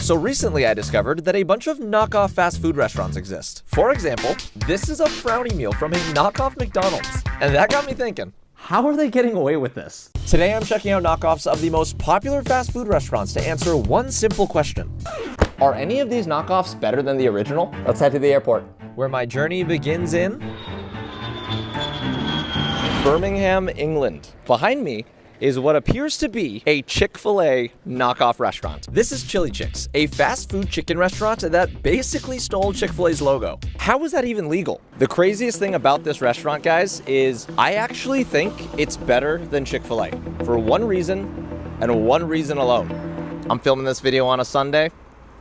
So recently I discovered that a bunch of knockoff fast food restaurants exist. For example, this is a Frowny meal from a knockoff McDonald's. And that got me thinking, how are they getting away with this? Today I'm checking out knockoffs of the most popular fast food restaurants to answer one simple question. Are any of these knockoffs better than the original? Let's head to the airport, where my journey begins in Birmingham, England. Behind me is what appears to be a Chick-fil-A knockoff restaurant. This is Chili Chicks, a fast food chicken restaurant that basically stole Chick-fil-A's logo. How is that even legal? The craziest thing about this restaurant, guys, is I actually think it's better than Chick-fil-A for one reason and one reason alone. I'm filming this video on a Sunday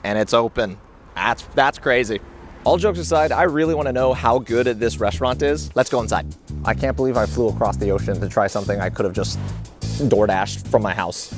and it's open. That's crazy. All jokes aside, I really want to know how good this restaurant is. Let's go inside. I can't believe I flew across the ocean to try something I could have just DoorDashed from my house.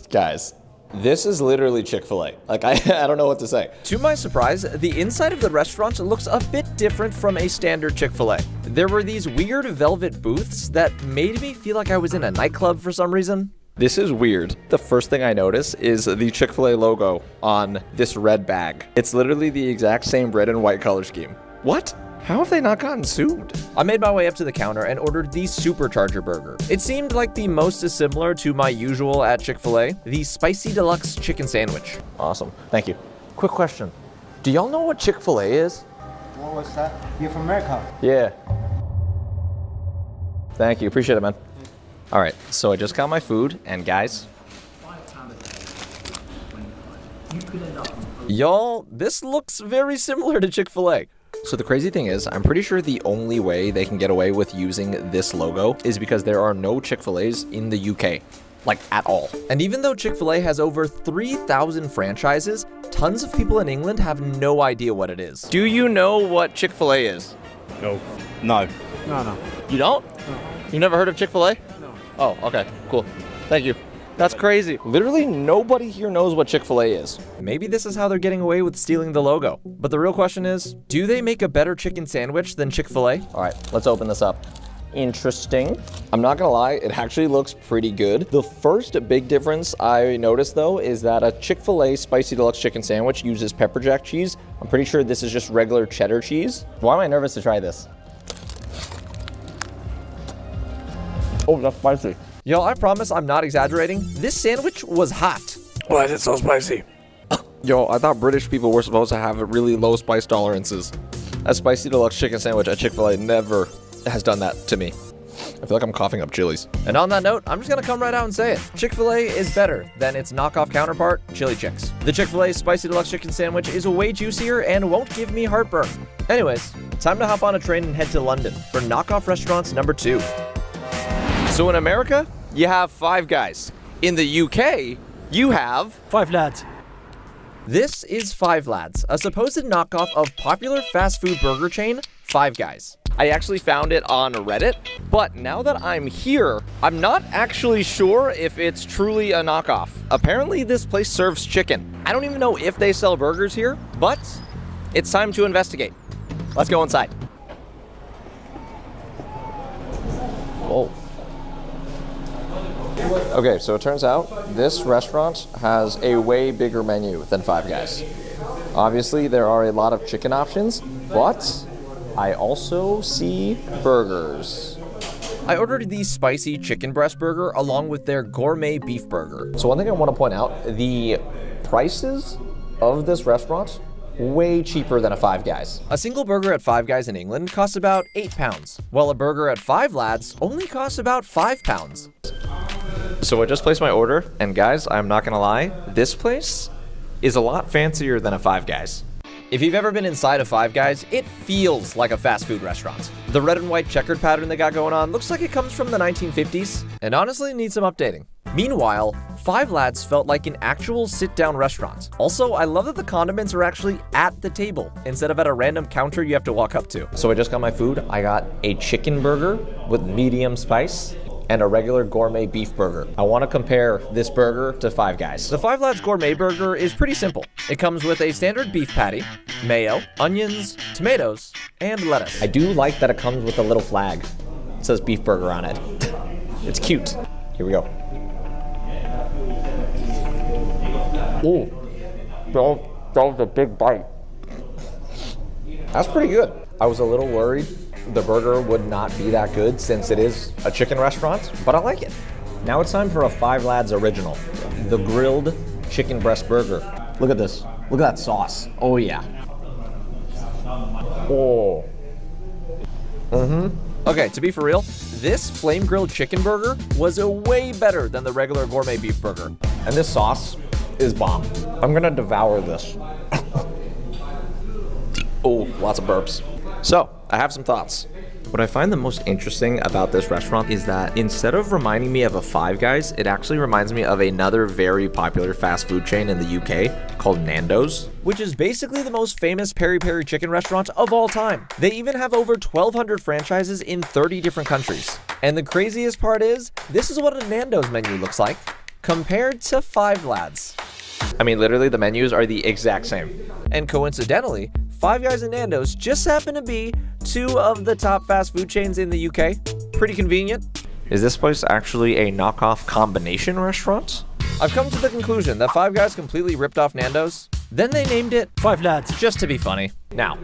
Guys, this is literally Chick-fil-A. Like, I don't know what to say. To my surprise, the inside of the restaurant looks a bit different from a standard Chick-fil-A. There were these weird velvet booths that made me feel like I was in a nightclub for some reason. This is weird. The first thing I notice is the Chick-fil-A logo on this red bag. It's literally the exact same red and white color scheme. What? How have they not gotten sued? I made my way up to the counter and ordered the Supercharger burger. It seemed like the most similar to my usual at Chick-fil-A, the Spicy Deluxe Chicken Sandwich. Awesome. Thank you. Quick question. Do y'all know what Chick-fil-A is? What was that? You're from America? Yeah. Thank you. Appreciate it, man. All right, so I just got my food, and guys, y'all, this looks very similar to Chick-fil-A. So the crazy thing is, I'm pretty sure the only way they can get away with using this logo is because there are no Chick-fil-A's in the UK, like at all. And even though Chick-fil-A has over 3,000 franchises, tons of people in England have no idea what it is. Do you know what Chick-fil-A is? No. No. You don't? No. You never heard of Chick-fil-A? No. Oh, okay, cool. Thank you. That's crazy. Literally nobody here knows what Chick-fil-A is. Maybe this is how they're getting away with stealing the logo. But the real question is, do they make a better chicken sandwich than Chick-fil-A? All right, let's open this up. Interesting. I'm not gonna lie, it actually looks pretty good. The first big difference I noticed though is that a Chick-fil-A Spicy Deluxe Chicken Sandwich uses pepper jack cheese. I'm pretty sure this is just regular cheddar cheese. Why am I nervous to try this? Oh, that's spicy. Yo, I promise I'm not exaggerating. This sandwich was hot. Why is it so spicy? Yo, I thought British people were supposed to have really low spice tolerances. A Spicy Deluxe Chicken Sandwich at Chick-fil-A never has done that to me. I feel like I'm coughing up chilies. And on that note, I'm just gonna come right out and say it. Chick-fil-A is better than its knockoff counterpart, Chili Chicks. The Chick-fil-A Spicy Deluxe Chicken Sandwich is way juicier and won't give me heartburn. Anyways, time to hop on a train and head to London for knockoff restaurants number 2. So in America, you have Five Guys. In the UK, you have Five Lads. This is Five Lads, a supposed knockoff of popular fast food burger chain, Five Guys. I actually found it on Reddit, but now that I'm here, I'm not actually sure if it's truly a knockoff. Apparently this place serves chicken. I don't even know if they sell burgers here, but it's time to investigate. Let's go inside. Whoa. Okay, so it turns out this restaurant has a way bigger menu than Five Guys. Obviously, there are a lot of chicken options, but I also see burgers. I ordered the spicy chicken breast burger along with their gourmet beef burger. So one thing I want to point out, the prices of this restaurant, way cheaper than a Five Guys. A single burger at Five Guys in England costs about £8, while a burger at Five Lads only costs about £5. So I just placed my order, and guys, I'm not gonna lie, this place is a lot fancier than a Five Guys. If you've ever been inside a Five Guys, it feels like a fast food restaurant. The red and white checkered pattern they got going on looks like it comes from the 1950s, and honestly needs some updating. Meanwhile, Five Lads felt like an actual sit-down restaurant. Also, I love that the condiments are actually at the table, instead of at a random counter you have to walk up to. So I just got my food. I got a chicken burger with medium spice, and a regular gourmet beef burger. I want to compare this burger to Five Guys. The Five Lads gourmet burger is pretty simple. It comes with a standard beef patty, mayo, onions, tomatoes, and lettuce. I do like that it comes with a little flag. It says beef burger on it. It's cute. Here we go. Ooh, that was a big bite. That's pretty good. I was a little worried the burger would not be that good since it is a chicken restaurant, but I like it. Now it's time for a Five Lads original, the grilled chicken breast burger. Look at this. Look at that sauce. Oh yeah. Oh. Okay, to be for real, this flame grilled chicken burger was a way better than the regular gourmet beef burger. And this sauce is bomb. I'm gonna devour this. Oh, lots of burps. So, I have some thoughts. What I find the most interesting about this restaurant is that instead of reminding me of a Five Guys, it actually reminds me of another very popular fast food chain in the UK called Nando's, which is basically the most famous peri-peri chicken restaurant of all time. They even have over 1,200 franchises in 30 different countries. And the craziest part is, this is what a Nando's menu looks like compared to Five Lads. I mean, literally, the menus are the exact same. And coincidentally, Five Guys and Nando's just happen to be two of the top fast food chains in the UK. Pretty convenient. Is this place actually a knockoff combination restaurant? I've come to the conclusion that Five Guys completely ripped off Nando's. Then they named it Five Lads just to be funny. Now,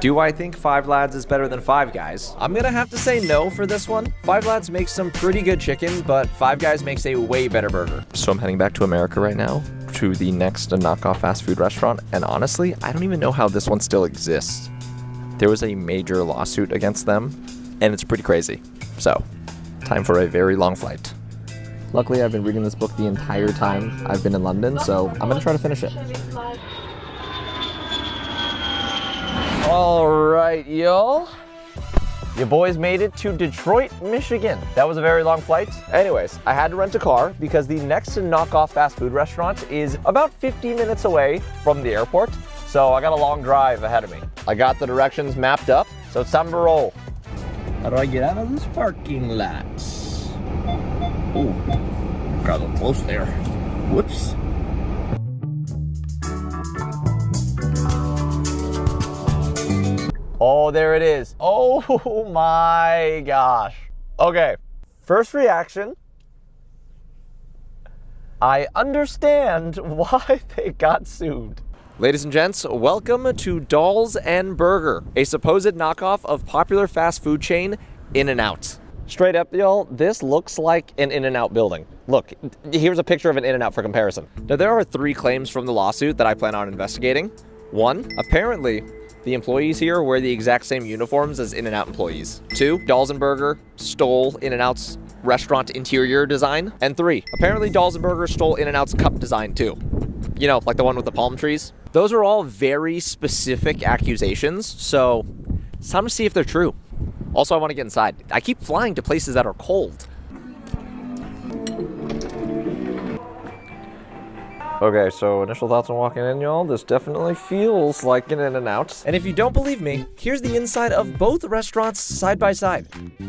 do I think Five Lads is better than Five Guys? I'm gonna have to say no for this one. Five Lads makes some pretty good chicken, but Five Guys makes a way better burger. So I'm heading back to America right now, to the next knockoff fast food restaurant, and honestly, I don't even know how this one still exists. There was a major lawsuit against them, and it's pretty crazy. So, time for a very long flight. Luckily, I've been reading this book the entire time I've been in London, so I'm gonna try to finish it. All right, y'all. Your boys made it to Detroit, Michigan. That was a very long flight. Anyways, I had to rent a car because the next knockoff fast food restaurant is about 50 minutes away from the airport. So I got a long drive ahead of me. I got the directions mapped up, so it's time to roll. How do I get out of this parking lot? Oh, got a little close there. Whoops. Oh, there it is. Oh my gosh. Okay, first reaction. I understand why they got sued. Ladies and gents, welcome to Dolls and Burger, a supposed knockoff of popular fast food chain In-N-Out. Straight up, y'all, this looks like an In-N-Out building. Look, here's a picture of an In-N-Out for comparison. Now, there are 3 claims from the lawsuit that I plan on investigating. 1, apparently, the employees here wear the exact same uniforms as In-N-Out employees. 2, Dolls and Burger stole In-N-Out's restaurant interior design. And 3, apparently Dolls and Burger stole In-N-Out's cup design too. You know, like the one with the palm trees. Those are all very specific accusations, so it's time to see if they're true. Also, I want to get inside. I keep flying to places that are cold. Okay, so initial thoughts on walking in, y'all. This definitely feels like an In-N-Out. And if you don't believe me, here's the inside of both restaurants side by side.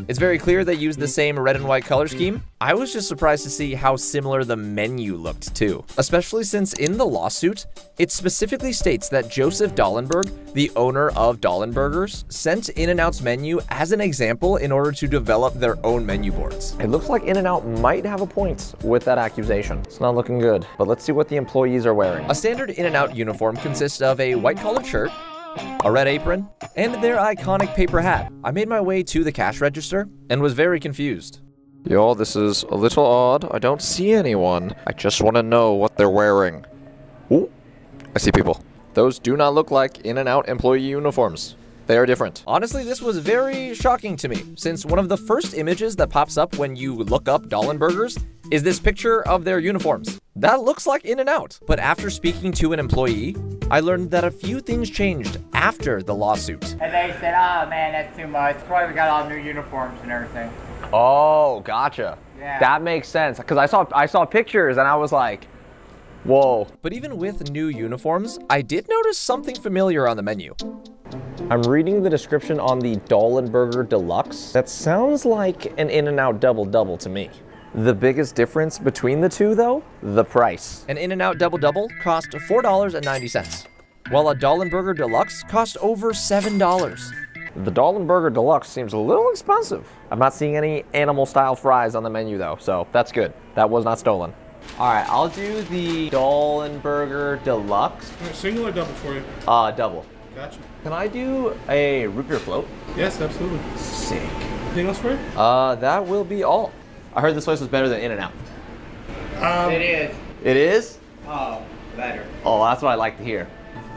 It's very clear they use the same red and white color scheme. I was just surprised to see how similar the menu looked too, especially since in the lawsuit, it specifically states that Joseph Dollenberg, the owner of Dollenbergers, sent In-N-Out's menu as an example in order to develop their own menu boards. It looks like In-N-Out might have a point with that accusation. It's not looking good, but let's see what the employees are wearing. A standard In-N-Out uniform consists of a white collared shirt, a red apron, and their iconic paper hat. I made my way to the cash register and was very confused. Y'all, this is a little odd. I don't see anyone. I just want to know what they're wearing. Ooh, I see people. Those do not look like In-N-Out employee uniforms. They are different. Honestly, this was very shocking to me, since one of the first images that pops up when you look up Dollenbergers is this picture of their uniforms. That looks like In-N-Out. But after speaking to an employee, I learned that a few things changed after the lawsuit. And they said, oh man, that's too much. That's why we got all new uniforms and everything. Oh, gotcha. Yeah. That makes sense. Because I saw pictures and I was like, whoa. But even with new uniforms, I did notice something familiar on the menu. I'm reading the description on the Dollenberger Deluxe. That sounds like an In-N-Out Double-Double to me. The biggest difference between the two, though, the price. An In-N-Out Double-Double cost $4.90, while a Dollenberger Deluxe cost over $7. The Dollenberger Deluxe seems a little expensive. I'm not seeing any animal-style fries on the menu, though, so that's good. That was not stolen. All right, I'll do the Dollenberger Deluxe. Single or double for you? Double. Gotcha. Can I do a root beer float? Yes, absolutely. Sick. Anything else for you? That will be all. I heard this place was better than In-N-Out. It is. It is? Oh, better. Oh, that's what I like to hear.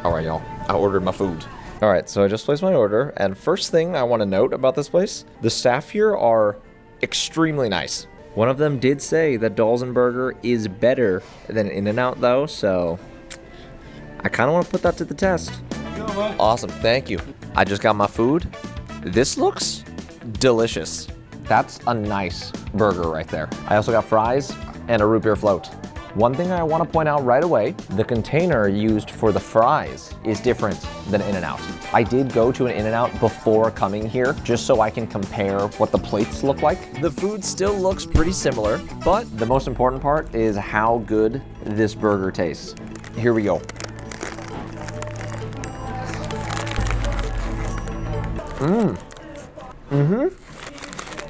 All right, y'all. I ordered my food. All right, so I just placed my order, and first thing I want to note about this place, the staff here are extremely nice. One of them did say that Dolzenberger is better than In-N-Out, though, so I kind of want to put that to the test. Awesome, thank you. I just got my food. This looks delicious. That's a nice burger right there. I also got fries and a root beer float. One thing I want to point out right away, the container used for the fries is different than In-N-Out. I did go to an In-N-Out before coming here, just so I can compare what the plates look like. The food still looks pretty similar, but the most important part is how good this burger tastes. Here we go.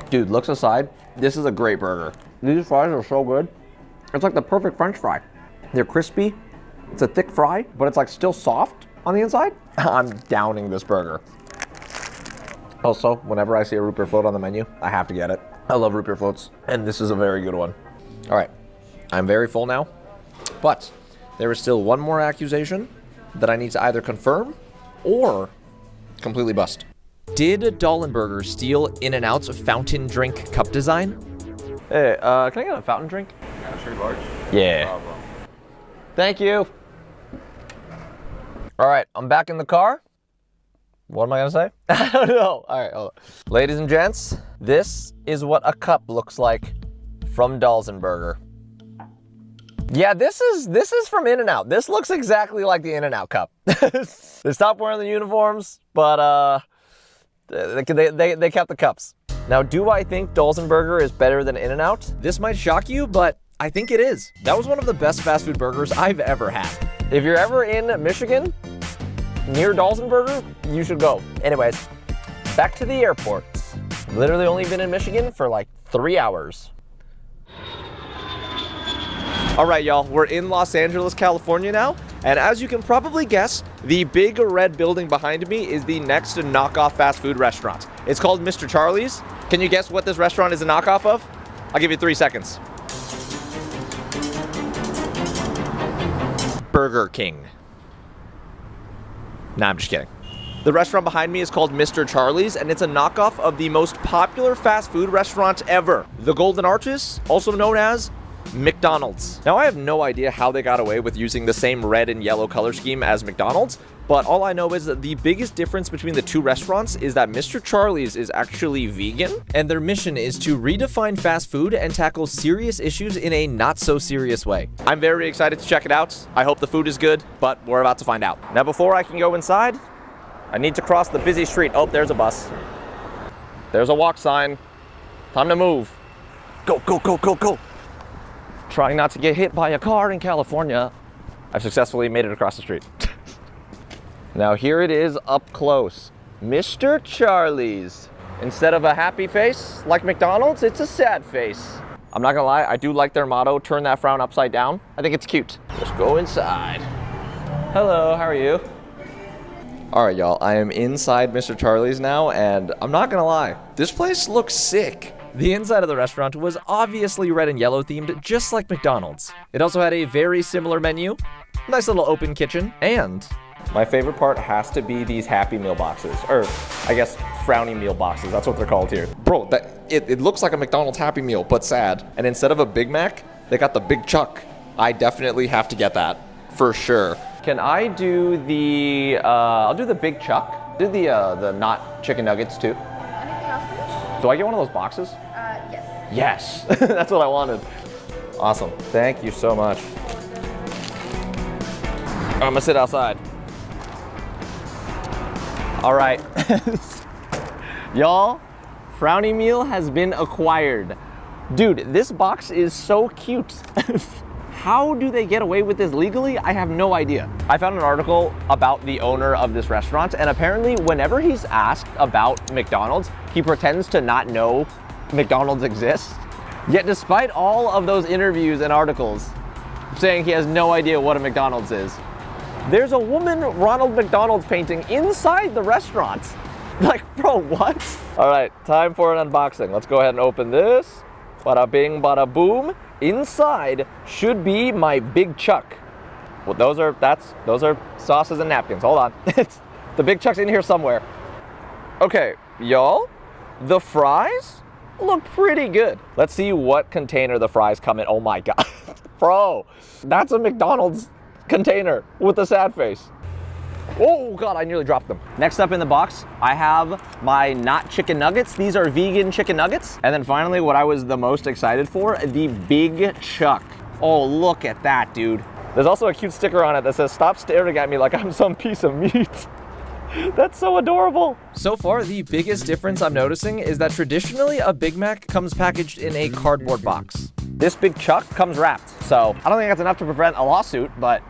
Dude, looks aside, this is a great burger. These fries are so good. It's like the perfect French fry. They're crispy. It's a thick fry, but it's like still soft on the inside. I'm downing this burger. Also, whenever I see a root beer float on the menu, I have to get it. I love root beer floats, and this is a very good one. All right, I'm very full now, but there is still one more accusation that I need to either confirm or completely bust. Did Dollenberger steal In-N-Out's fountain drink cup design? Hey, can I get a fountain drink? Sure, large. Yeah. Thank you. All right, I'm back in the car. What am I gonna say? I don't know. All right, hold on. Ladies and gents, this is what a cup looks like from Dolzenberger. Yeah, this is from In-N-Out. This looks exactly like the In-N-Out cup. They stopped wearing the uniforms, but they kept the cups. Now, do I think Dolzenberger is better than In-N-Out? This might shock you, but I think it is. That was one of the best fast food burgers I've ever had. If you're ever in Michigan, near Dolzenberger, you should go. Anyways, back to the airport. Literally only been in Michigan for like 3 hours. All right, y'all, we're in Los Angeles, California now. And as you can probably guess, the big red building behind me is the next knockoff fast food restaurant. It's called Mr. Charlie's. Can you guess what this restaurant is a knockoff of? I'll give you 3 seconds. Burger King. Nah, I'm just kidding. The restaurant behind me is called Mr. Charlie's, and it's a knockoff of the most popular fast food restaurant ever, the Golden Arches, also known as McDonald's. Now, I have no idea how they got away with using the same red and yellow color scheme as McDonald's, but all I know is that the biggest difference between the two restaurants is that Mr. Charlie's is actually vegan, and their mission is to redefine fast food and tackle serious issues in a not-so-serious way. I'm very excited to check it out. I hope the food is good, but we're about to find out. Now, before I can go inside, I need to cross the busy street. Oh, there's a bus. There's a walk sign. Time to move. Go, go, go, go, go. Trying not to get hit by a car in California. I've successfully made it across the street. Now here it is up close. Mr. Charlie's. Instead of a happy face like McDonald's, it's a sad face. I'm not gonna lie, I do like their motto, turn that frown upside down. I think it's cute. Let's go inside. Hello, how are you? All right, y'all, I am inside Mr. Charlie's now, and I'm not gonna lie, this place looks sick. The inside of the restaurant was obviously red and yellow themed, just like McDonald's. It also had a very similar menu, nice little open kitchen, and my favorite part has to be these Happy Meal boxes, or I guess Frowny Meal boxes, that's what they're called here. Bro, it looks like a McDonald's Happy Meal, but sad. And instead of a Big Mac, they got the Big Chuck. I definitely have to get that, for sure. Can I do the, I'll do the Big Chuck. Do the not chicken nuggets too. Do I get one of those boxes? Yes. Yes, that's what I wanted. Awesome, thank you so much. I'm gonna sit outside. All right, y'all, Frowny Meal has been acquired. Dude, this box is so cute. How do they get away with this legally? I have no idea. I found an article about the owner of this restaurant, and apparently whenever he's asked about McDonald's, he pretends to not know McDonald's exists. Yet despite all of those interviews and articles saying he has no idea what a McDonald's is, there's a woman Ronald McDonald's painting inside the restaurant. Like, bro, what? All right, time for an unboxing. Let's go ahead and open this. Bada bing, bada boom. Inside should be my Big Chuck. Well, those are sauces and napkins. Hold on. The Big Chuck's in here somewhere. Okay, y'all, the fries look pretty good. Let's see what container the fries come in. Oh my God, bro, that's a McDonald's container with a sad face. Oh God, I nearly dropped them. Next up in the box, I have my not chicken nuggets. These are vegan chicken nuggets. And then finally, what I was the most excited for, the Big Chuck. Oh, look at that, dude. There's also a cute sticker on it that says, "Stop staring at me like I'm some piece of meat." That's so adorable. So far, the biggest difference I'm noticing is that traditionally a Big Mac comes packaged in a cardboard box. This Big Chuck comes wrapped. So I don't think that's enough to prevent a lawsuit, but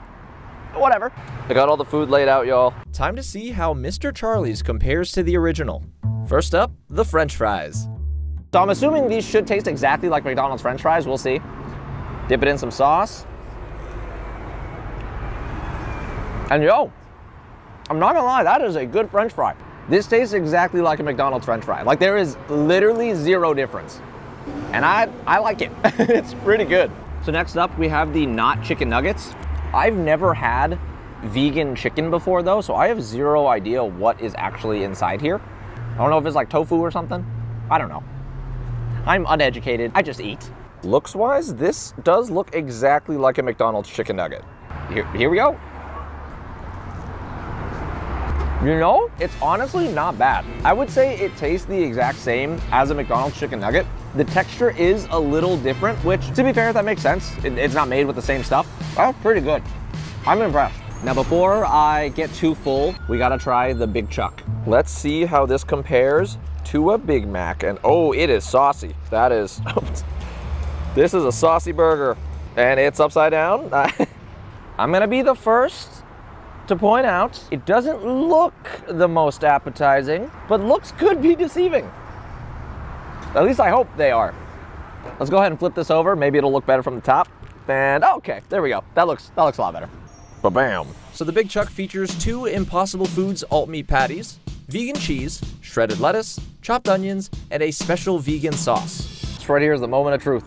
whatever. I got all the food laid out, y'all. Time to see how Mr. Charlie's compares to the original. First up, the French fries. So I'm assuming these should taste exactly like McDonald's French fries. We'll see. Dip it in some sauce. And yo, I'm not gonna lie, that is a good French fry. This tastes exactly like a McDonald's French fry. Like, there is literally zero difference. And I like it. It's pretty good. So next up, we have the not chicken nuggets. I've never had vegan chicken before though, so I have zero idea what is actually inside here. I don't know if it's like tofu or something. I don't know. I'm uneducated, I just eat. Looks wise, this does look exactly like a McDonald's chicken nugget. Here we go. You know, it's honestly not bad. I would say it tastes the exact same as a McDonald's chicken nugget. The texture is a little different, which, to be fair, that makes sense. It's not made with the same stuff. That's pretty good. I'm impressed. Now, before I get too full, we gotta try the Big Chuck. Let's see how this compares to a Big Mac. And oh, it is saucy. That is, this is a saucy burger. And it's upside down. I'm gonna be the first to point out, it doesn't look the most appetizing, but looks could be deceiving. At least I hope they are. Let's go ahead and flip this over. Maybe it'll look better from the top. And okay, there we go. That looks a lot better. Ba-bam. So the Big Chuck features 2 Impossible Foods alt meat patties, vegan cheese, shredded lettuce, chopped onions, and a special vegan sauce. This right here is the moment of truth.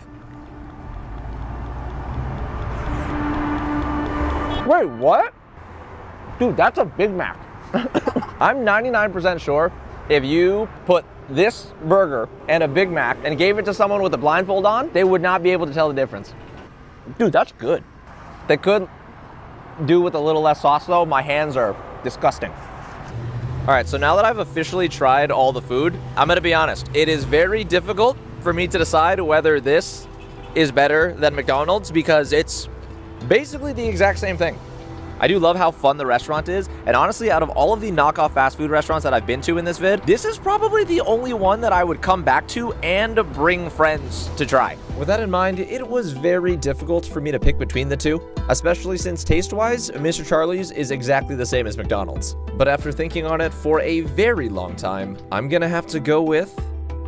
Wait, what? Dude, that's a Big Mac. I'm 99% sure if you put this burger and a Big Mac and gave it to someone with a blindfold on, they would not be able to tell the difference. Dude, that's good. They could do with a little less sauce though. My hands are disgusting. All right, so now that I've officially tried all the food, I'm gonna be honest, it is very difficult for me to decide whether this is better than McDonald's because it's basically the exact same thing. I do love how fun the restaurant is, and honestly, out of all of the knockoff fast food restaurants that I've been to in this vid, this is probably the only one that I would come back to and bring friends to try. With that in mind, it was very difficult for me to pick between the two, especially since taste-wise, Mr. Charlie's is exactly the same as McDonald's. But after thinking on it for a very long time, I'm gonna have to go with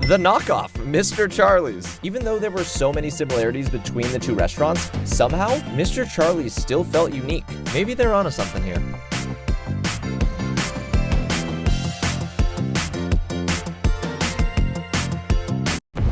the knockoff, Mr. Charlie's. Even though there were so many similarities between the two restaurants, somehow, Mr. Charlie's still felt unique. Maybe they're onto something here.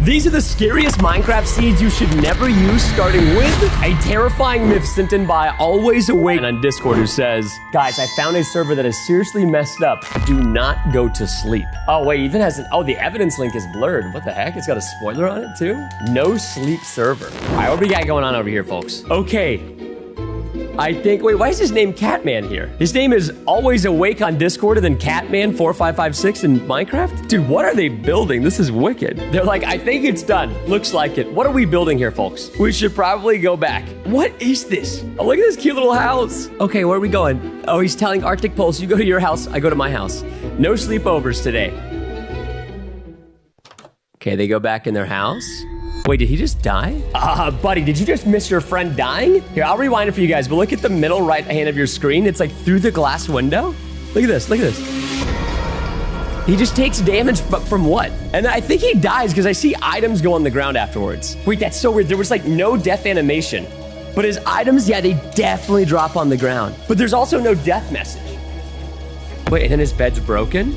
These are the scariest Minecraft seeds you should never use, starting with a terrifying myth sent in by Always Awake on Discord who says, guys, I found a server that is seriously messed up. Do not go to sleep. Oh, wait, even has oh, the evidence link is blurred. What the heck? It's got a spoiler on it too? No sleep server. All right, what do we got going on over here, folks? Okay. I think, wait, why is his name Catman here? His name is Always Awake on Discord and then Catman4556 in Minecraft? Dude, what are they building? This is wicked. They're like, I think it's done. Looks like it. What are we building here, folks? We should probably go back. What is this? Oh, look at this cute little house. Okay, where are we going? Oh, he's telling Arctic Pulse, you go to your house, I go to my house. No sleepovers today. Okay, they go back in their house. Wait, did he just die? Buddy, did you just miss your friend dying? Here, I'll rewind it for you guys, but look at the middle right hand of your screen. It's like through the glass window. Look at this, look at this. He just takes damage from what? And I think he dies because I see items go on the ground afterwards. Wait, that's so weird. There was like no death animation. But his items, yeah, they definitely drop on the ground. But there's also no death message. Wait, and then his bed's broken?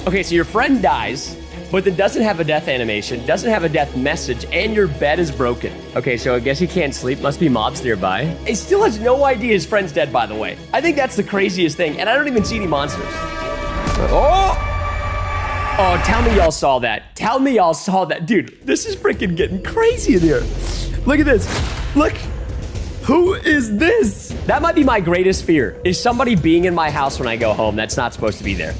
Okay, so your friend dies, but then doesn't have a death animation, doesn't have a death message, and your bed is broken. Okay, so I guess he can't sleep. Must be mobs nearby. He still has no idea his friend's dead, by the way. I think that's the craziest thing, and I don't even see any monsters. Oh! Oh, tell me y'all saw that. Tell me y'all saw that. Dude, this is freaking getting crazy in here. Look at this. Look. Who is this? That might be my greatest fear, is somebody being in my house when I go home that's not supposed to be there.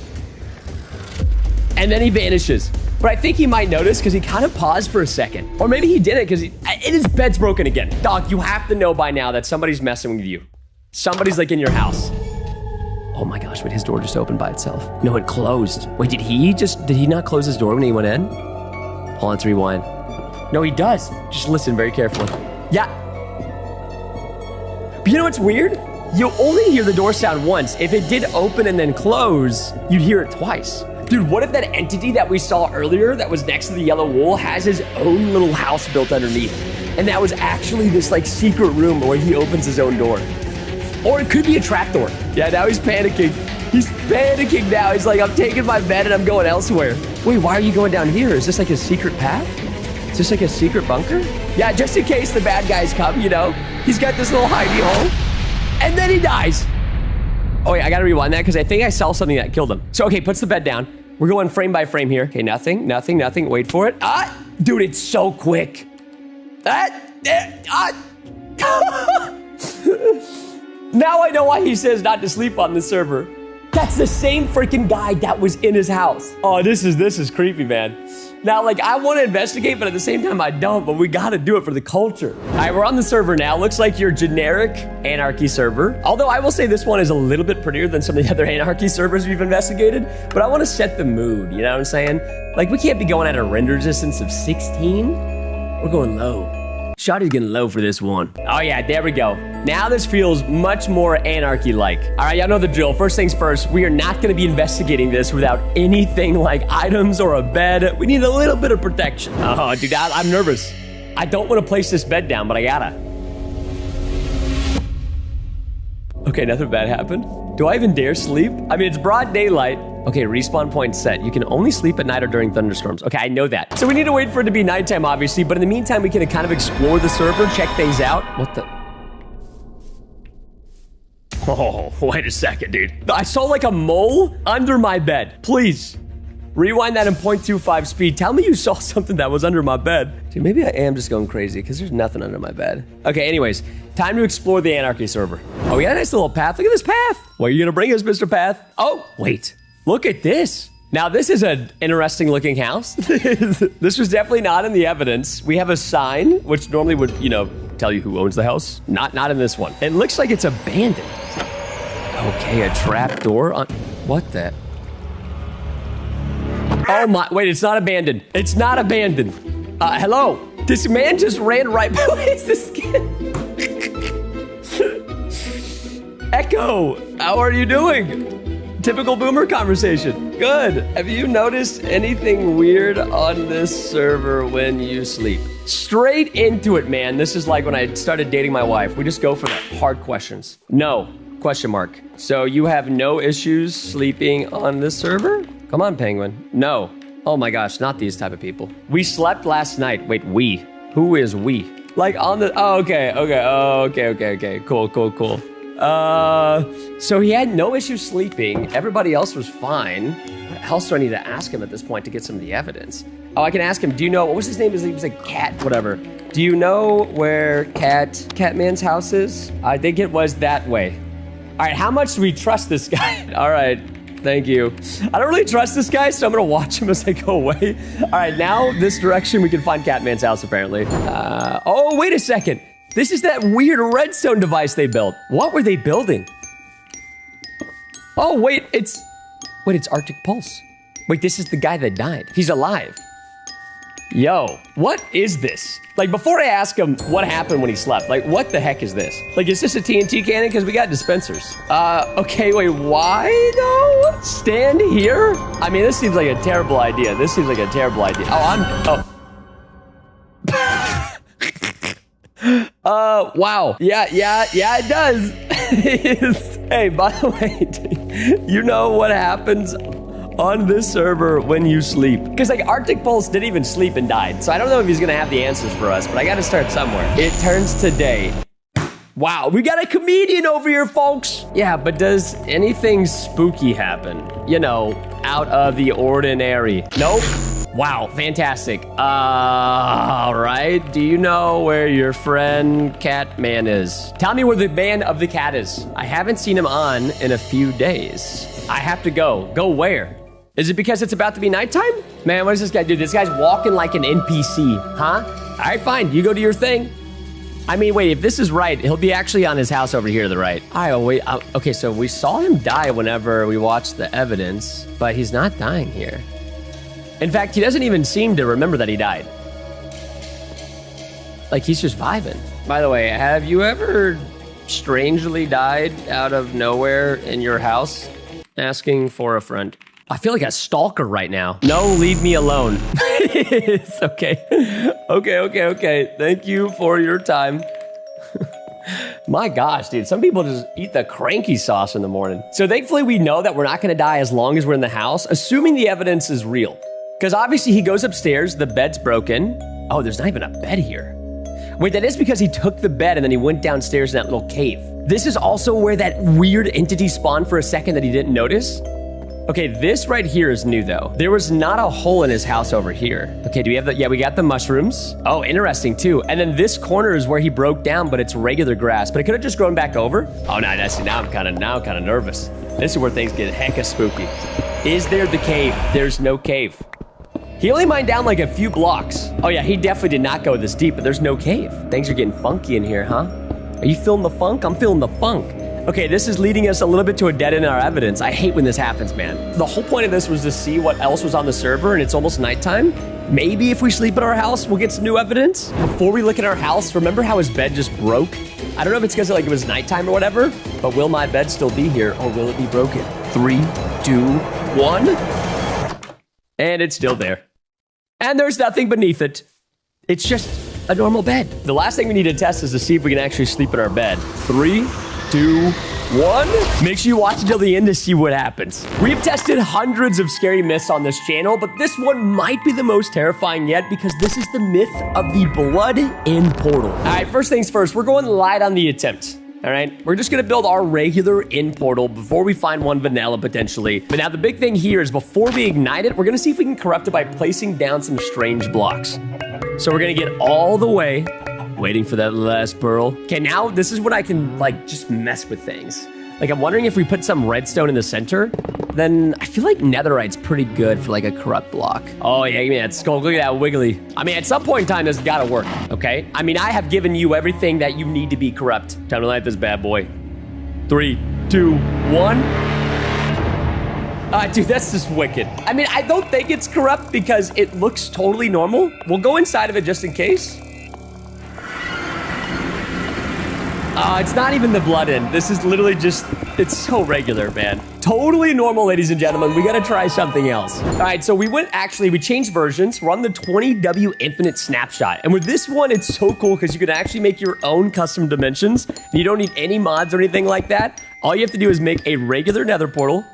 And then he vanishes. But I think he might notice because he kind of paused for a second. Or maybe he didn't because his bed's broken again. Dog, you have to know by now that somebody's messing with you. Somebody's like in your house. Oh my gosh, wait, his door just opened by itself. No, it closed. Wait, did he not close his door when he went in? Hold on, let's rewind. No, he does. Just listen very carefully. Yeah. But you know what's weird? You only hear the door sound once. If it did open and then close, you'd hear it twice. Dude, what if that entity that we saw earlier that was next to the yellow wool has his own little house built underneath? And that was actually this like secret room where he opens his own door. Or it could be a trapdoor. Yeah, now he's panicking. He's panicking now. He's like, I'm taking my bed and I'm going elsewhere. Wait, why are you going down here? Is this like a secret path? Is this like a secret bunker? Yeah, just in case the bad guys come, you know? He's got this little hidey hole. And then he dies. Oh, wait, I gotta rewind that because I think I saw something that killed him. So, okay, puts the bed down. We're going frame by frame here. Okay, nothing. Wait for it. Dude, it's so quick. Now I know why he says not to sleep on the server. That's the same freaking guy that was in his house. Oh, this is creepy, man. Now, like, I want to investigate, but at the same time, I don't. But we got to do it for the culture. All right, we're on the server now. Looks like your generic Anarchy server. Although I will say this one is a little bit prettier than some of the other Anarchy servers we've investigated. But I want to set the mood, you know what I'm saying? Like, we can't be going at a render distance of 16. We're going low. Shotty's getting low for this one. Oh yeah, there we go. Now this feels much more Anarchy-like. All right, y'all know the drill. First things first, we are not gonna be investigating this without anything like items or a bed. We need a little bit of protection. Oh, dude, I'm nervous. I don't wanna place this bed down, but I gotta. Okay, nothing bad happened. Do I even dare sleep? I mean, it's broad daylight. Okay, respawn point set. You can only sleep at night or during thunderstorms. Okay, I know that. So we need to wait for it to be nighttime, obviously, but in the meantime, we can kind of explore the server, check things out. What the? Oh, wait a second, dude. I saw like a mole under my bed. Please, rewind that in 0.25 speed. Tell me you saw something that was under my bed. Dude, maybe I am just going crazy because there's nothing under my bed. Okay, anyways, time to explore the Anarchy server. Oh, we got a nice little path. Look at this path. Where are you gonna bring us, Mr. Path? Oh, wait. Look at this. Now, this is an interesting looking house. This was definitely not in the evidence. We have a sign, which normally would, you know, tell you who owns the house. Not in this one. It looks like it's abandoned. Okay, a trap door on... What the... Oh my... Wait, it's not abandoned. It's not abandoned. Hello? This man just ran right... Who is this kid? Echo, how are you doing? Typical boomer conversation. Good. Have you noticed anything weird on this server when you sleep? Straight into it, man. This is like when I started dating my wife. We just go for the hard questions. No. Question mark. So you have no issues sleeping on this server? Come on, Penguin. No. Oh my gosh, not these type of people. We slept last night. Wait, we? Who is we? Like on the... Oh, okay. Cool. So he had no issue sleeping. Everybody else was fine. What else do I need to ask him at this point to get some of the evidence? Oh, I can ask him, do you know, what was his name? He was like Cat, whatever. Do you know where Catman's house is? I think it was that way. All right, how much do we trust this guy? All right, thank you. I don't really trust this guy, so I'm gonna watch him as I go away. All right, now this direction, we can find Catman's house, apparently. Oh, wait a second. This is that weird redstone device they built. What were they building? Oh, wait, it's Arctic Pulse. Wait, this is the guy that died. He's alive. Yo, what is this? Like, before I ask him what happened when he slept, like, what the heck is this? Like, is this a TNT cannon? Because we got dispensers. Okay, wait, why though? Stand here? I mean, this seems like a terrible idea. This seems like a terrible idea. Wow. Yeah, it does. Hey, by the way, you know what happens on this server when you sleep? Because like Arctic Pulse didn't even sleep and died. So I don't know if he's gonna have the answers for us, but I gotta start somewhere. It turns to day. Wow, we got a comedian over here, folks. Yeah, but does anything spooky happen? You know, out of the ordinary? Nope. Wow, fantastic. All right. Do you know where your friend Catman is? Tell me where the man of the cat is. I haven't seen him on in a few days. I have to go. Go where? Is it because it's about to be nighttime? Man, what does this guy do? This guy's walking like an NPC, huh? All right, fine. You go do your thing. I mean, wait, if this is right, he'll be actually on his house over here to the right. Okay, so we saw him die whenever we watched the evidence, but he's not dying here. In fact, he doesn't even seem to remember that he died. Like, he's just vibing. By the way, have you ever strangely died out of nowhere in your house asking for a friend? I feel like a stalker right now. No, leave me alone. It's okay. Okay. Thank you for your time. My gosh, dude, some people just eat the cranky sauce in the morning. So thankfully we know that we're not gonna die as long as we're in the house, assuming the evidence is real. Because obviously he goes upstairs, the bed's broken. Oh, there's not even a bed here. Wait, that is because he took the bed and then he went downstairs in that little cave. This is also where that weird entity spawned for a second that he didn't notice. Okay, this right here is new though. There was not a hole in his house over here. Okay, do we have the, yeah, we got the mushrooms. Oh, interesting too. And then this corner is where he broke down, but it's regular grass, but it could have just grown back over. Oh, no, now I'm kind of nervous. This is where things get hecka spooky. Is there the cave? There's no cave. He only mined down like a few blocks. Oh yeah, he definitely did not go this deep, but there's no cave. Things are getting funky in here, huh? Are you feeling the funk? I'm feeling the funk. Okay, this is leading us a little bit to a dead end in our evidence. I hate when this happens, man. The whole point of this was to see what else was on the server, and it's almost nighttime. Maybe if we sleep at our house, we'll get some new evidence. Before we look at our house, remember how his bed just broke? I don't know if it's because like it was nighttime or whatever, but will my bed still be here, or will it be broken? 3, 2, 1. And it's still there. And there's nothing beneath it. It's just a normal bed. The last thing we need to test is to see if we can actually sleep in our bed. 3, 2, 1. Make sure you watch until the end to see what happens. We've tested hundreds of scary myths on this channel, but this one might be the most terrifying yet because this is the myth of the blood in portal. All right, first things first, we're going light on the attempt. All right, we're just gonna build our regular in portal before we find one vanilla potentially. But now the big thing here is before we ignite it, we're gonna see if we can corrupt it by placing down some strange blocks. So we're gonna get all the way, waiting for that last pearl. Okay, now this is when I can like just mess with things. Like I'm wondering if we put some redstone in the center, then I feel like netherite's pretty good for like a corrupt block. Oh yeah, give me that skull. Look at that wiggly. I mean, at some point in time, this has gotta work, okay? I mean, I have given you everything that you need to be corrupt. Time to light this bad boy. 3, 2, 1. Dude, that's just wicked. I mean, I don't think it's corrupt because it looks totally normal. We'll go inside of it just in case. It's not even the blood in. This is literally just, it's so regular, man. Totally normal, ladies and gentlemen. We gotta try something else. All right, so we changed versions. We're on the 20W Infinite Snapshot. And with this one, it's so cool because you can actually make your own custom dimensions. You don't need any mods or anything like that. All you have to do is make a regular nether portal.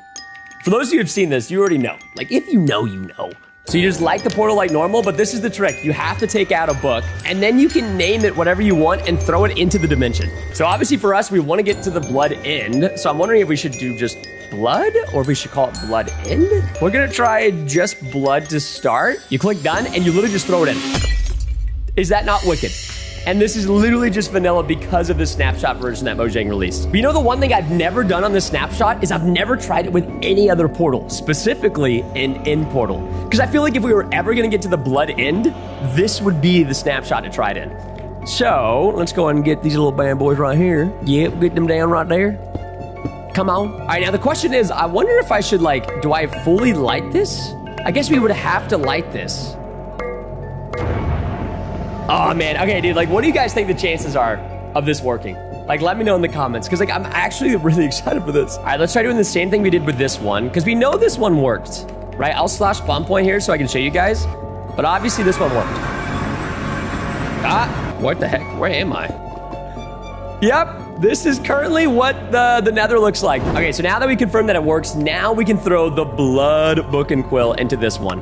For those of you who've seen this, you already know. Like, if you know, you know. So you just light the portal like normal, but this is the trick. You have to take out a book, and then you can name it whatever you want and throw it into the dimension. So obviously for us, we want to get to the blood end. So I'm wondering if we should do just blood, or if we should call it blood end. We're gonna try just blood to start. You click done, and you literally just throw it in. Is that not wicked? And this is literally just vanilla because of the snapshot version that Mojang released. But you know the one thing I've never done on this snapshot is I've never tried it with any other portal, specifically an end portal. Because I feel like if we were ever gonna get to the blood end, this would be the snapshot to try it in. So let's go ahead and get these little bad boys right here. Yep, get them down right there. Come on. All right, now the question is, I wonder if I should like, do I fully light this? I guess we would have to light this. Oh, man. Okay, dude, like, what do you guys think the chances are of this working? Like, let me know in the comments, because, like, I'm actually really excited for this. All right, let's try doing the same thing we did with this one, because we know this one worked, right? I'll slash spawn point here so I can show you guys, but obviously this one worked. Ah, what the heck? Where am I? Yep, this is currently what the nether looks like. Okay, so now that we confirmed that it works, now we can throw the blood book and quill into this one.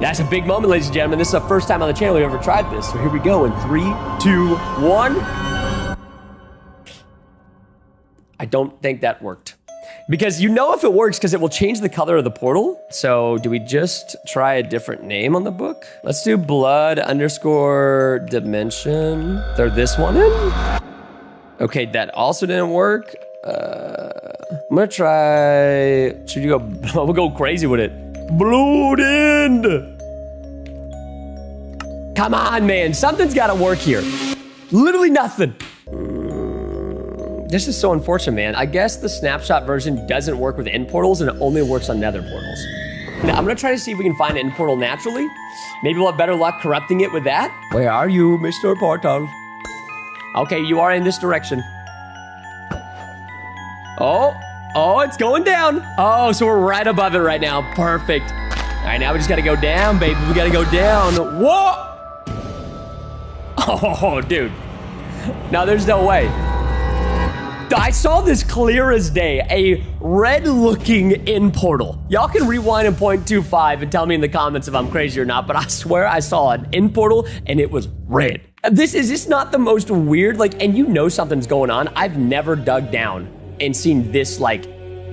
That's a big moment, ladies and gentlemen. This is the first time on the channel we've ever tried this. So here we go in 3, 2, 1. I don't think that worked. Because you know if it works because it will change the color of the portal. So do we just try a different name on the book? Let's do blood underscore dimension. Throw this one in. Okay, that also didn't work. I'm gonna try, should you go, we'll go crazy with it. Blood end. Come on, man, something's gotta work here. Literally nothing. This is so unfortunate, man. I guess the snapshot version doesn't work with end portals and it only works on nether portals. Now, I'm gonna try to see if we can find an end portal naturally. Maybe we'll have better luck corrupting it with that. Where are you, Mr. Portal? Okay, you are in this direction. Oh, it's going down. Oh, so we're right above it right now. Perfect. All right, now we just gotta go down, baby. We gotta go down. Whoa! Oh, dude. No, there's no way. I saw this clear as day, a red-looking end portal. Y'all can rewind in 0.25 and tell me in the comments if I'm crazy or not, but I swear I saw an end portal and it was red. Is this not the most weird, like, and you know something's going on. I've never dug down and seen this, like,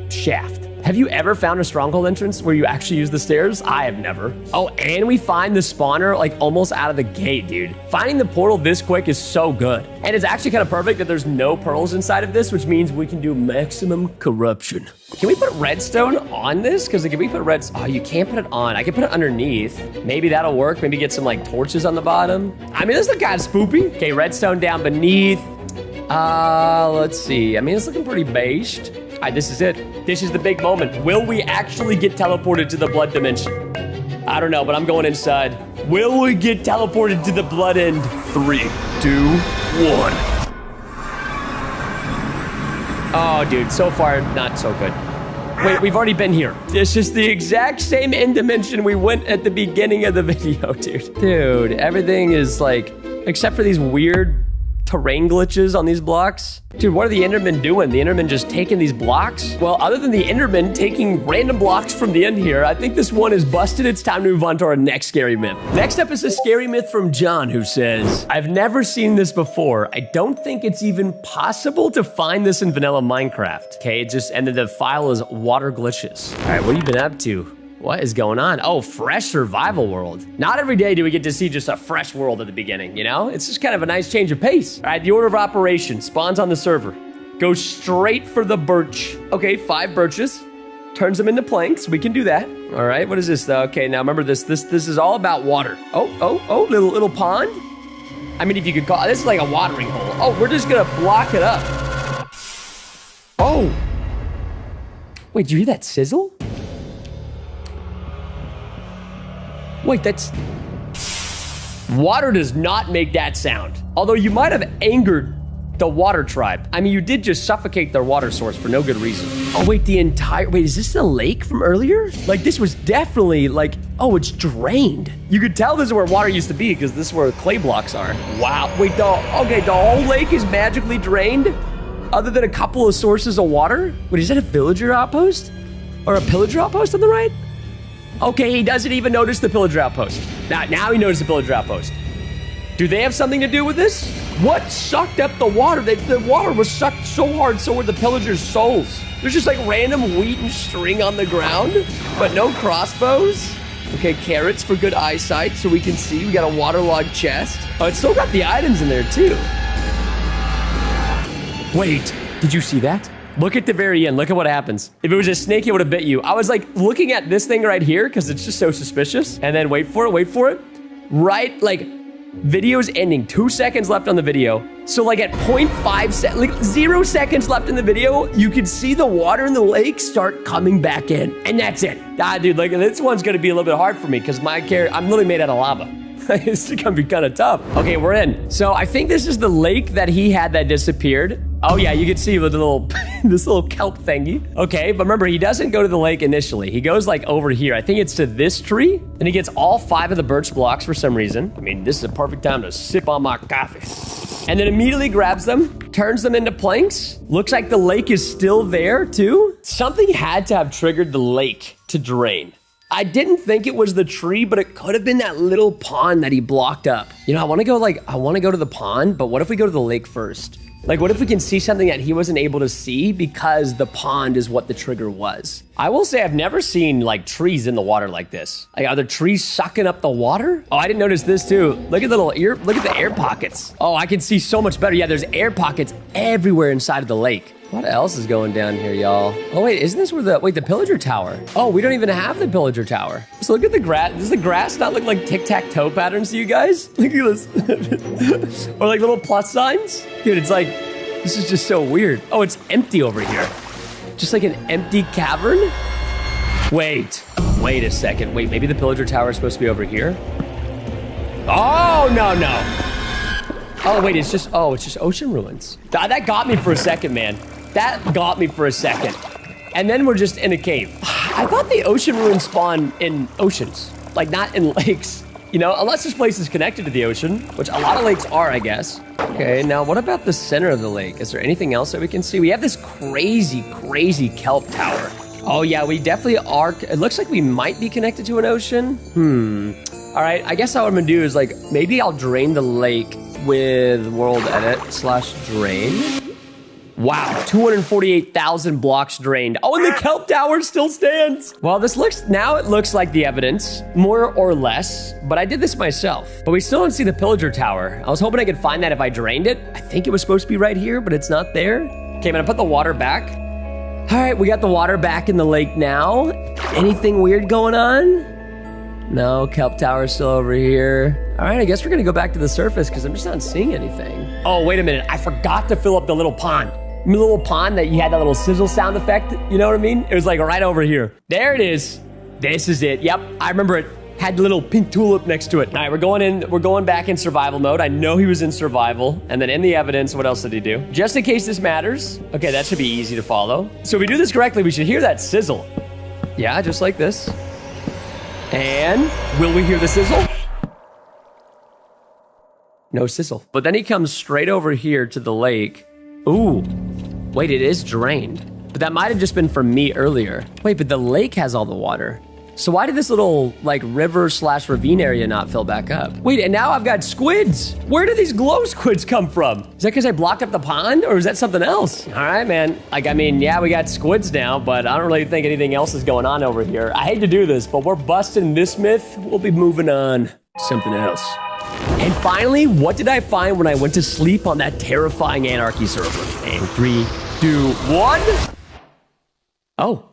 shaft. Have you ever found a stronghold entrance where you actually use the stairs? I have never. Oh, and we find the spawner like almost out of the gate, dude. Finding the portal this quick is so good. And it's actually kind of perfect that there's no pearls inside of this, which means we can do maximum corruption. Can we put redstone on this? Because like, if we put oh, you can't put it on. I can put it underneath. Maybe that'll work. Maybe get some like torches on the bottom. I mean, this looks kind of spoopy. Okay, redstone down beneath. Let's see. I mean, it's looking pretty based. All right, this is it. This is the big moment. Will we actually get teleported to the blood dimension? I don't know, but I'm going inside. Will we get teleported to the blood end? 3, 2, 1. Oh, dude, so far, not so good. Wait, we've already been here. This is the exact same end dimension we went at the beginning of the video, dude. Dude, everything is like, except for these weird terrain glitches on these blocks. Dude, what are the Endermen doing? The Endermen just taking these blocks? Well, other than the Endermen taking random blocks from the end here, I think this one is busted. It's time to move on to our next scary myth. Next up is a scary myth from John, who says, I've never seen this before. I don't think it's even possible to find this in vanilla Minecraft. Okay, and then the file is water glitches. All right, what have you been up to? What is going on? Oh, fresh survival world. Not every day do we get to see just a fresh world at the beginning, you know? It's just kind of a nice change of pace. All right, the order of operation spawns on the server. Go straight for the birch. Okay, 5 birches. Turns them into planks. We can do that. All right, what is this though? Okay, now remember this is all about water. Oh, little pond. I mean, if you could call this is like a watering hole. Oh, we're just gonna block it up. Oh. Wait, did you hear that sizzle? Wait, that's... Water does not make that sound. Although you might have angered the water tribe. I mean, you did just suffocate their water source for no good reason. Oh, wait, wait, is this the lake from earlier? Like, this was definitely, like, oh, it's drained. You could tell this is where water used to be because this is where clay blocks are. Wow, wait, the whole lake is magically drained? Other than a couple of sources of water? Wait, is that a villager outpost? Or a pillager outpost on the right? Okay, he doesn't even notice the pillager outpost. Now he noticed the pillager outpost. Do they have something to do with this? What sucked up the water? The water was sucked so hard, so were the pillagers' souls. There's just like random wheat and string on the ground, but no crossbows. Okay, carrots for good eyesight so we can see. We got a waterlogged chest. Oh, it's still got the items in there too. Wait, did you see that? Look at the very end. Look at what happens. If it was a snake, it would have bit you. I was like looking at this thing right here because it's just so suspicious. And then wait for it. Right, like video's ending. 2 seconds left on the video. So like at 0.5 seconds, like 0 seconds left in the video, you can see the water in the lake start coming back in. And that's it. Dude, like this one's gonna be a little bit hard for me because my character, I'm literally made out of lava. This is gonna be kind of tough. Okay, we're in. So I think this is the lake that he had that disappeared. Oh yeah, you can see with the little, this little kelp thingy. Okay, but remember, he doesn't go to the lake initially. He goes like over here. I think it's to this tree. Then he gets all 5 of the birch blocks for some reason. I mean, this is a perfect time to sip on my coffee. And then immediately grabs them, turns them into planks. Looks like the lake is still there too. Something had to have triggered the lake to drain. I didn't think it was the tree, but it could have been that little pond that he blocked up. You know, I want to go to the pond, but what if we go to the lake first? Like, what if we can see something that he wasn't able to see because the pond is what the trigger was? I will say I've never seen, like, trees in the water like this. Like, are the trees sucking up the water? Oh, I didn't notice this, too. Look at the look at the air pockets. Oh, I can see so much better. Yeah, there's air pockets everywhere inside of the lake. What else is going down here, y'all? Oh, wait, isn't this where the pillager tower? Oh, we don't even have the pillager tower. So look at the grass. Does the grass not look like tic-tac-toe patterns to you guys? Look at this. Or like little plus signs? Dude, it's like, this is just so weird. Oh, it's empty over here. Just like an empty cavern? Wait a second. Wait, maybe the pillager tower is supposed to be over here? Oh, no. Oh, wait, it's just ocean ruins. That got me for a second, man. That got me for a second. And then we're just in a cave. I thought the ocean ruins spawn in oceans, like not in lakes. You know, unless this place is connected to the ocean, which a lot of lakes are, I guess. Okay, now what about the center of the lake? Is there anything else that we can see? We have this crazy kelp tower. Oh yeah, we definitely are. It looks like we might be connected to an ocean. All right, I guess what I'm gonna do is like, maybe I'll drain the lake with world edit / drain. Wow, 248,000 blocks drained. Oh, and the kelp tower still stands. Well, now it looks like the evidence, more or less, but I did this myself. But we still don't see the pillager tower. I was hoping I could find that if I drained it. I think it was supposed to be right here, but it's not there. Okay, I'm gonna put the water back. All right, we got the water back in the lake now. Anything weird going on? No, kelp tower still over here. All right, I guess we're gonna go back to the surface because I'm just not seeing anything. Oh, wait a minute. I forgot to fill up the little pond. The little pond that you had that little sizzle sound effect. You know what I mean? It was like right over here. There it is. This is it. Yep, I remember it. Had the little pink tulip next to it. All right, we're going back in survival mode. I know he was in survival. And then in the evidence, what else did he do? Just in case this matters. Okay, that should be easy to follow. So if we do this correctly, we should hear that sizzle. Yeah, just like this. And will we hear the sizzle? No sizzle. But then he comes straight over here to the lake. Ooh, wait, it is drained. But that might have just been from me earlier. Wait, but the lake has all the water. So why did this little like river / ravine area not fill back up? Wait, and now I've got squids. Where did these glow squids come from? Is that because I blocked up the pond or is that something else? All right, man. Like, I mean, yeah, we got squids now, but I don't really think anything else is going on over here. I hate to do this, but we're busting this myth. We'll be moving on. Something else. And finally, what did I find when I went to sleep on that terrifying Anarchy server? And 3, 2, 1. Oh.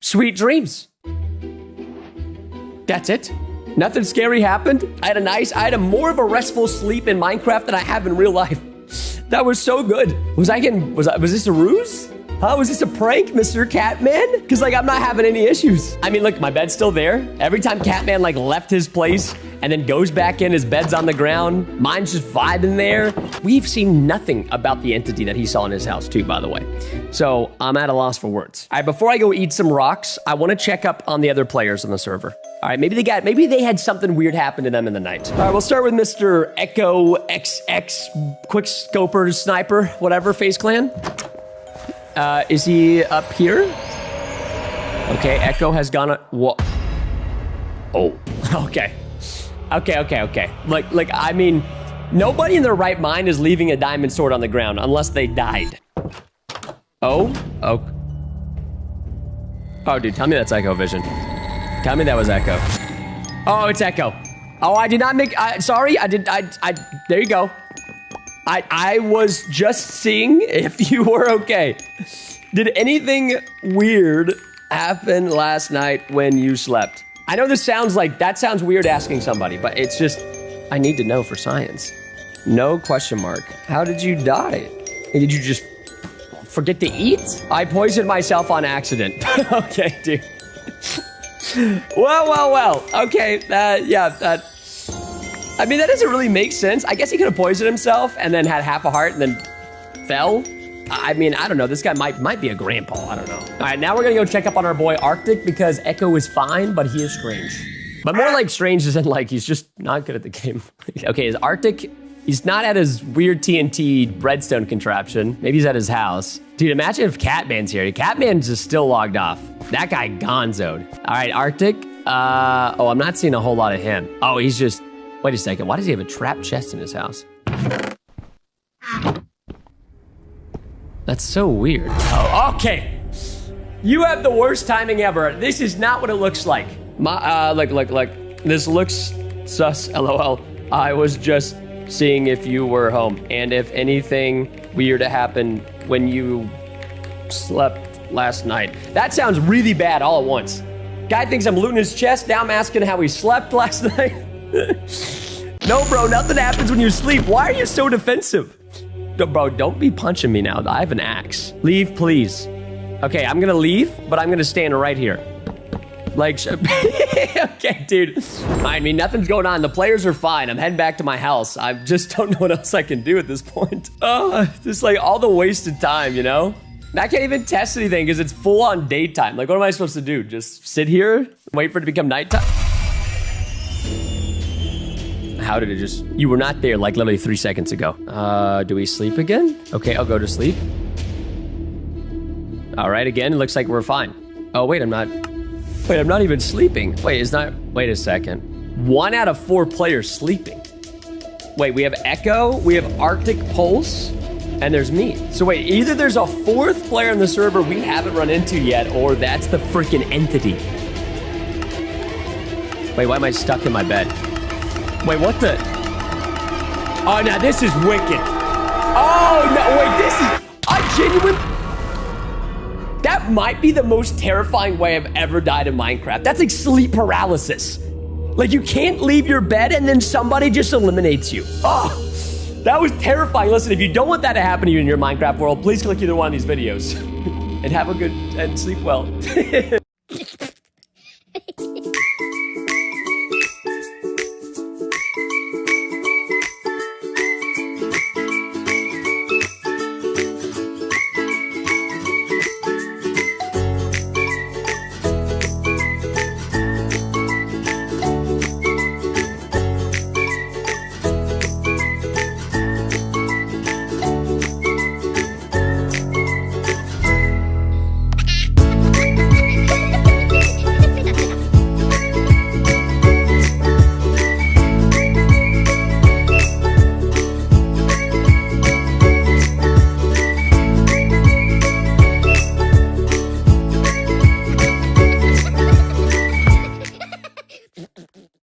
Sweet dreams. That's it. Nothing scary happened. I had a more of a restful sleep in Minecraft than I have in real life. That was so good. Was this a ruse? Huh? Was this a prank, Mr. Catman? Because, like, I'm not having any issues. I mean, look, my bed's still there. Every time Catman, like, left his place and then goes back in, his bed's on the ground. Mine's just vibing there. We've seen nothing about the entity that he saw in his house, too, by the way. So I'm at a loss for words. All right, before I go eat some rocks, I want to check up on the other players on the server. All right, maybe they had something weird happen to them in the night. All right, we'll start with Mr. Echo XX Quick Scoper Sniper, whatever, FaZe Clan. Is he up here? Okay, Echo has gone. Whoa. Oh, okay. Like, I mean, nobody in their right mind is leaving a diamond sword on the ground unless they died. Oh, dude, tell me that's Echo Vision. Tell me that was Echo. Oh, it's Echo. Oh, I did not make. Sorry, there you go. I was just seeing if you were okay. Did anything weird happen last night when you slept? I know that sounds weird asking somebody, but it's just, I need to know for science. No question mark. How did you die? Did you just forget to eat? I poisoned myself on accident. Okay, dude. Well. Okay, yeah, I mean, that doesn't really make sense. I guess he could have poisoned himself and then had half a heart and then fell. I mean, I don't know. This guy might be a grandpa. I don't know. All right, now we're gonna go check up on our boy Arctic because Echo is fine, but he is strange. But more like strange as in like he's just not good at the game. Okay, is Arctic, he's not at his weird TNT redstone contraption. Maybe he's at his house. Dude, imagine if Catman's here. Catman's just still logged off. That guy gonzoed. All right, Arctic. Oh, I'm not seeing a whole lot of him. Oh, he's just, wait a second. Why does he have a trap chest in his house? That's so weird. Oh, okay. You have the worst timing ever. This is not what it looks like. Look. This looks sus, LOL. I was just seeing if you were home and if anything weird happened when you slept last night. That sounds really bad all at once. Guy thinks I'm looting his chest. Now I'm asking how he slept last night. No, bro, nothing happens when you sleep. Why are you so defensive? Bro, don't be punching me now. I have an axe. Leave, please. Okay, I'm gonna leave, but I'm gonna stand right here. Like, okay, dude. I mean, nothing's going on. The players are fine. I'm heading back to my house. I just don't know what else I can do at this point. Just like all the wasted time, you know? I can't even test anything because it's full on daytime. Like, what am I supposed to do? Just sit here, wait for it to become nighttime? How did it just... You were not there like literally 3 seconds ago. Do we sleep again? Okay, I'll go to sleep. All right, again, it looks like we're fine. Oh, wait, I'm not even sleeping. Wait, wait a second. 1 out of 4 players sleeping. Wait, we have Echo, we have Arctic Pulse, and there's me. So wait, either there's a 4th player on the server we haven't run into yet, or that's the freaking entity. Wait, why am I stuck in my bed? Wait, what the? Oh, now this is wicked. Oh, no, wait, this is a genuine... That might be the most terrifying way I've ever died in Minecraft. That's like sleep paralysis. Like you can't leave your bed and then somebody just eliminates you. Oh, that was terrifying. Listen, if you don't want that to happen to you in your Minecraft world, please click either one of these videos. And have a good, and sleep well.